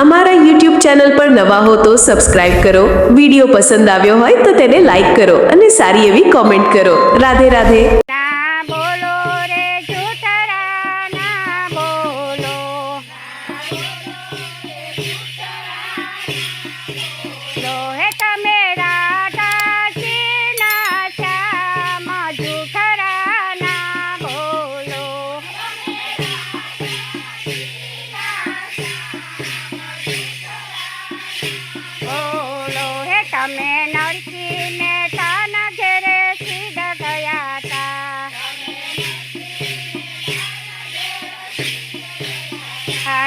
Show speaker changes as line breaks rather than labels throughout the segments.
અમારા YouTube channel પર નવા હો તો સબસ્ક્રાઇબ કરો, વિડીયો પસંદ આવ્યો હોય તો તેને લાઈક કરો અને સારી એવી કોમેન્ટ કરો। રાધે રાધે।
તમે નરસિંહ મહેતાના ઘેરે સીધ ગયા તા,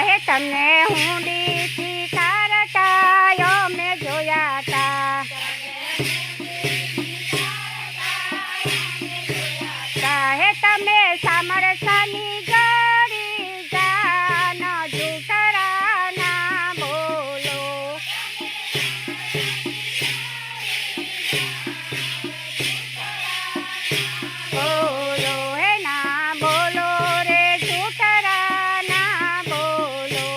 હે તમને હુંડીથી તારતા અમે જોયા તા, હે તમે સામરસાની ગળી જાન જૂઠરા ના બોલો, બોલો હે ના બોલો રે જૂઠરા ના બોલો,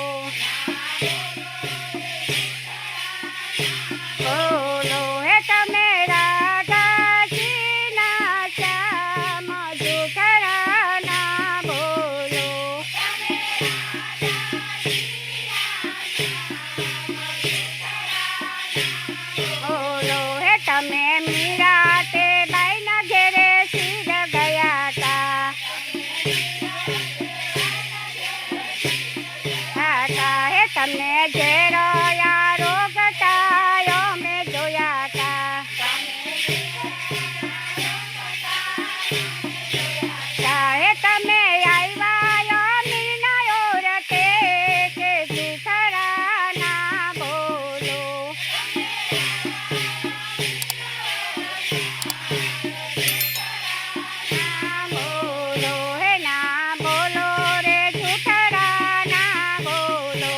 બોલો હે તમે રાધાજીના શ્યામ જૂઠરા ના બોલો, બોલો હે તમે મીરા તે બાઈના ઘેરે સીધ ગયા તા, હે તમને ઘેરો રોગ થાય અમે જોયા તા, હે તમે આવ્યા મીનાયો રતે કે જૂઠરા ના બોલો, બોલો હે ના બોલો રે જૂઠરા ના બોલો,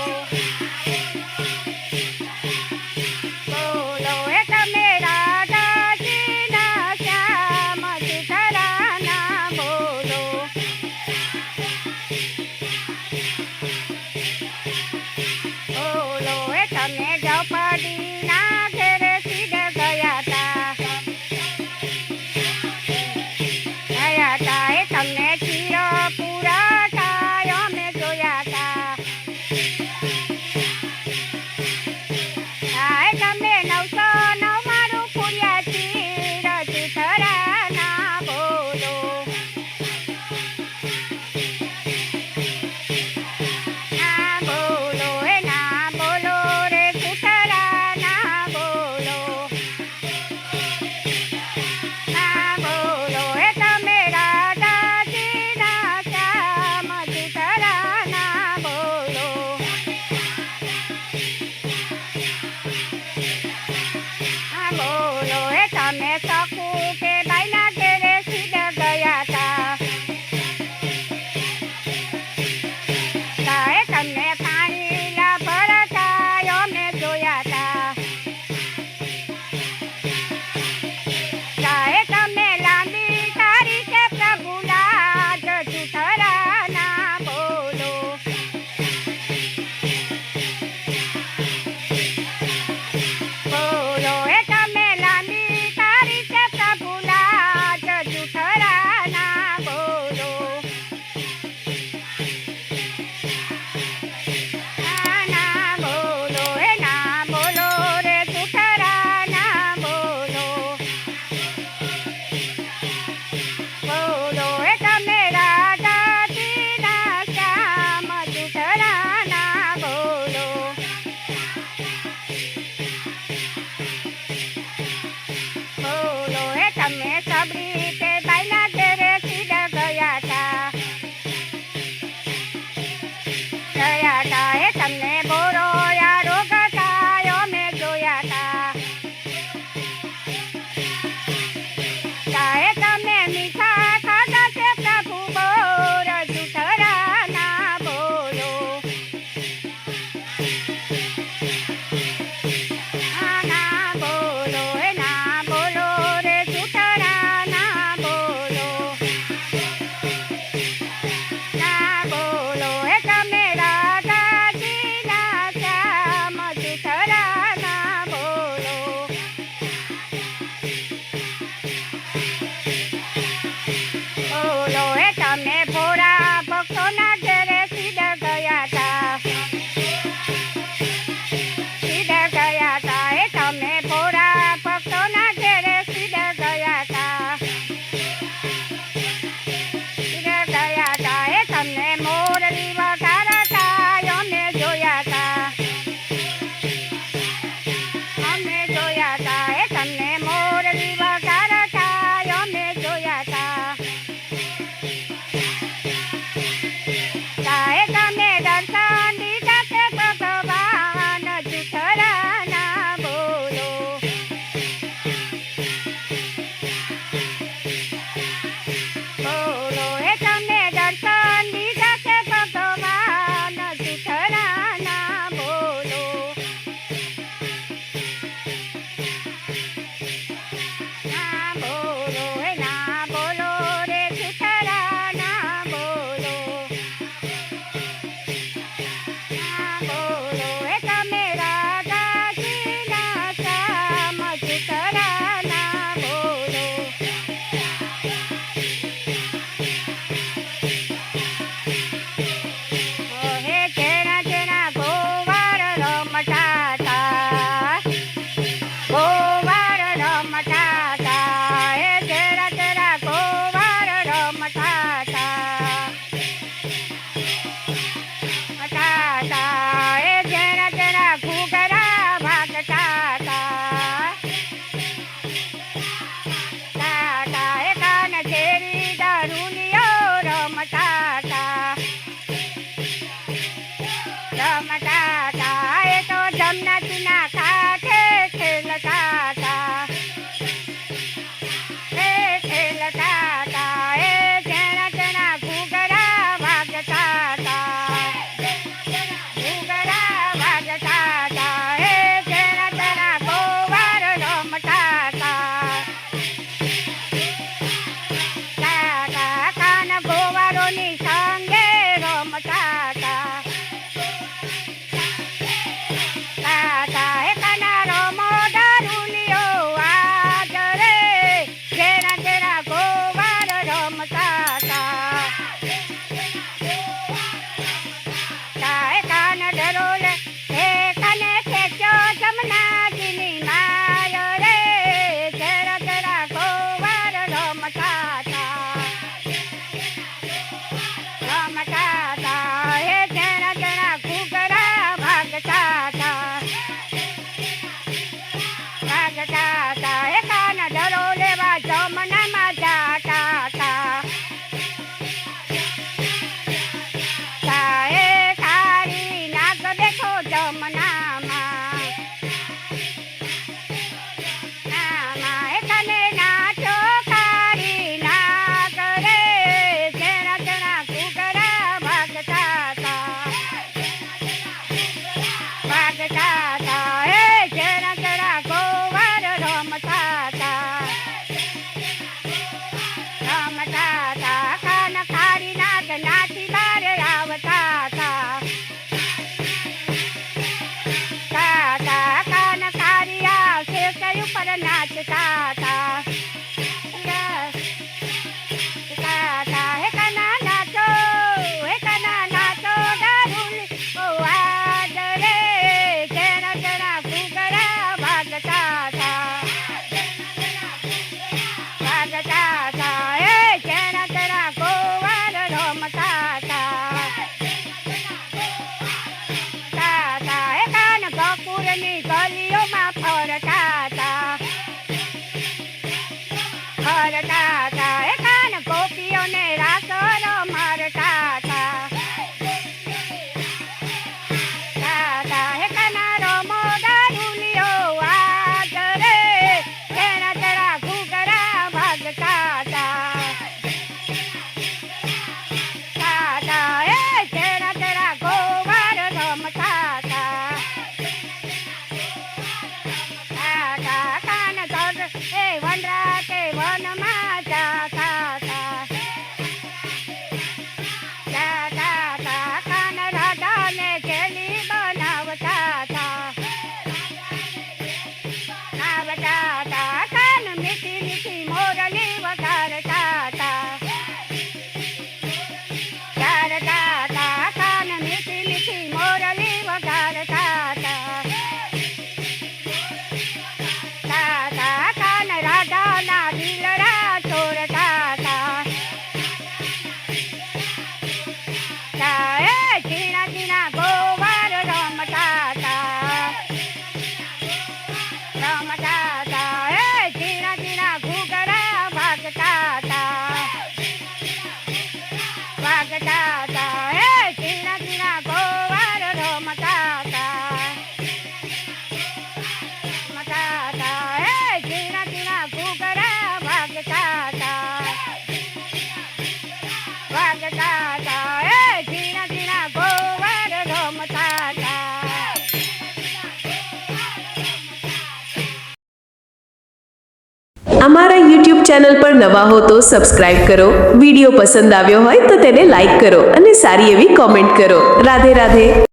રમનામાં નામાં એ કને નાચો કાળી નાગ રે જેણા જેણા ઘૂઘરા ભાગતા હતા હે જેણા જેણા ગોવાર રમતા હતા કાન ખારી નાગ નાચી બાર આવતા હતા કાન ખારી આવશે કયું પર નાચતા હતા હે કના નાચો દારૂલી ઓ આજ રે જેણા જેણા ઘૂઘરા ભાગતા હતા હે જેણા જેણા ગોવાર રમતા હતા હે કાન ગફુરની ગલીઓમાં ફરતા હતા હે કાન ગોપીઓને રાસો મારતા હતા હે કાના રમો દારૂલીઓ આજ રે જેણા જેણા ઘૂઘરા ભાગતા હતા હે જેણા જેણા ગોવાર રમતા હતા કાન ધર એ વનરા કે વનમાં જાતા હતા કાન રાધાને જેલી બનાવતા હતા કાન મીઠી મીઠી મોરલી વગાડતા હતા કાન મીઠી મીઠી મોરલી વગાડતા હતા કાન રાધાના દિલડા છોડતા હતા ઝીણા ઝીણા ગોવાર રમતા હતા હે ઝીણા ઝીણા ઘૂઘરા ભાગતા હતા હે ઝીણા ઝીણા ગોવાર રમતા હતા હે ઝીણા ઝીણા ઘૂઘરા ભાગતા હતા હે ઝીણા ઝીણા ગોવાર રમતા હતા
અમારા YouTube ચેનલ પર નવા હો તો સબસ્ક્રાઇબ કરો, વિડીયો પસંદ આવ્યો હોય તો તેને લાઈક કરો અને સારી એવી કોમેન્ટ કરો. રાધે રાધે.